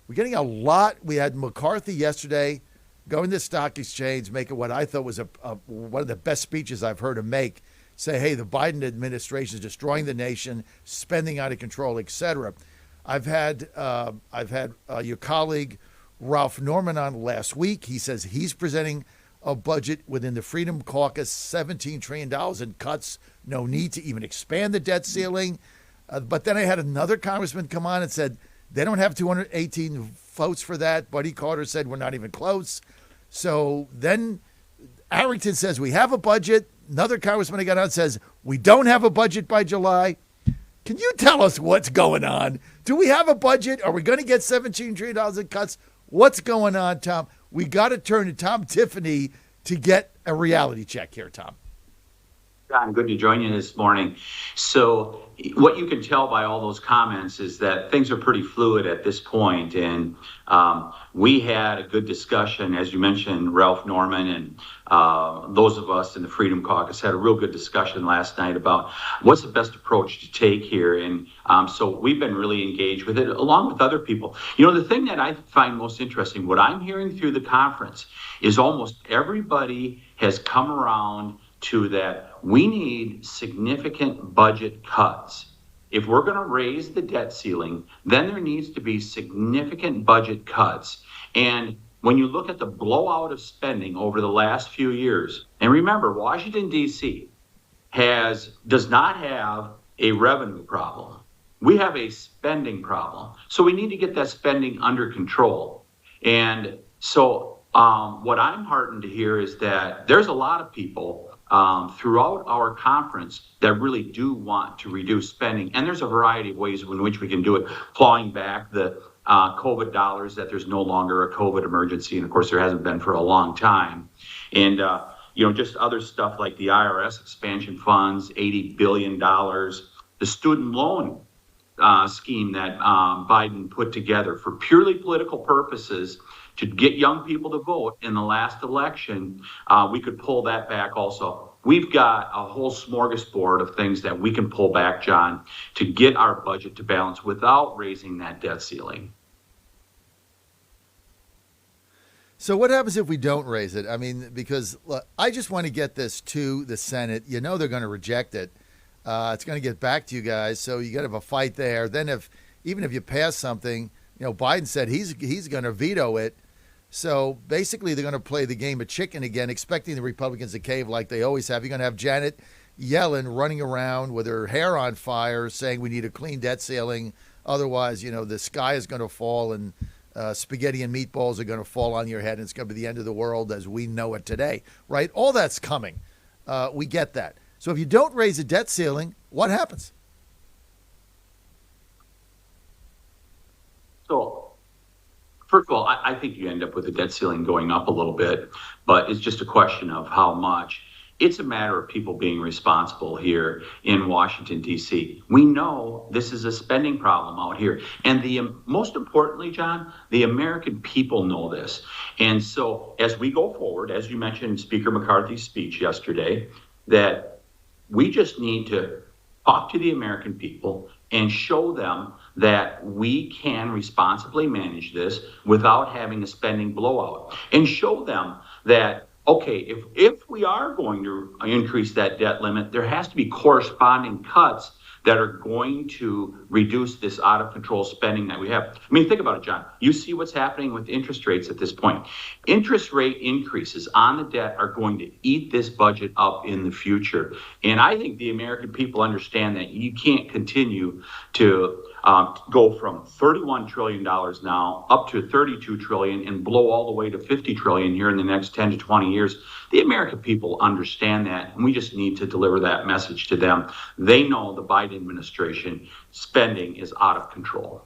We're getting a lot. We had McCarthy yesterday going to the stock exchange, making what I thought was one of the best speeches I've heard him make. Say, hey, the Biden administration is destroying the nation, spending out of control, et cetera. I've had your colleague Ralph Norman on last week. He says he's presenting a budget within the Freedom Caucus, $17 trillion in cuts. No need to even expand the debt ceiling. But then I had another congressman come on and said they don't have 218 votes for that. Buddy Carter said we're not even close. So then Arrington says we have a budget. Another congressman I got on says we don't have a budget by July. Can you tell us what's going on? Do we have a budget? Are we going to get $17 trillion in cuts? What's going on, Tom? We got to turn to Tom Tiffany to get a reality check here, Tom. John, good to join you this morning. So what you can tell by all those comments is that things are pretty fluid at this point. And we had a good discussion, as you mentioned, Ralph Norman and those of us in the Freedom Caucus had a real good discussion last night about what's the best approach to take here. And so we've been really engaged with it along with other people. You know, the thing that I find most interesting, what I'm hearing through the conference is almost everybody has come around to that we need significant budget cuts. If we're going to raise the debt ceiling, then there needs to be significant budget cuts. And when you look at the blowout of spending over the last few years, and remember, Washington, D.C. does not have a revenue problem. We have a spending problem. So we need to get that spending under control. And so what I'm heartened to hear is that there's a lot of people throughout our conference that really do want to reduce spending. And there's a variety of ways in which we can do it, clawing back the COVID dollars, that there's no longer a COVID emergency. And of course, there hasn't been for a long time. And, just other stuff like the IRS expansion funds, $80 billion, the student loan scheme that Biden put together for purely political purposes to get young people to vote in the last election. We could pull that back also. We've got a whole smorgasbord of things that we can pull back, John, to get our budget to balance without raising that debt ceiling. So what happens if we don't raise it? I mean, because look, I just want to get this to the Senate. You know they're going to reject it. It's going to get back to you guys, so you got to have a fight there. Then even if you pass something, Biden said he's going to veto it. So basically, they're going to play the game of chicken again, expecting the Republicans to cave like they always have. You're going to have Janet Yellen running around with her hair on fire saying we need a clean debt ceiling. Otherwise, the sky is going to fall and spaghetti and meatballs are going to fall on your head and it's going to be the end of the world as we know it today, right? All that's coming. We get that. So if you don't raise the debt ceiling, what happens? So, first of all, I think you end up with the debt ceiling going up a little bit, but it's just a question of how much. It's a matter of people being responsible here in Washington, D.C. We know this is a spending problem out here. And most importantly, John, the American people know this. And so as we go forward, as you mentioned Speaker McCarthy's speech yesterday, that we just need to talk to the American people and show them that we can responsibly manage this without having a spending blowout, and show them that, okay, if we are going to increase that debt limit, there has to be corresponding cuts that are going to reduce this out of control spending that we have. I mean, think about it, John. You see what's happening with interest rates at this point. Interest rate increases on the debt are going to eat this budget up in the future. And I think the American people understand that you can't continue to go from $31 trillion now up to $32 trillion and blow all the way to $50 trillion here in the next 10 to 20 years. The American people understand that, and we just need to deliver that message to them. They know the Biden administration spending is out of control.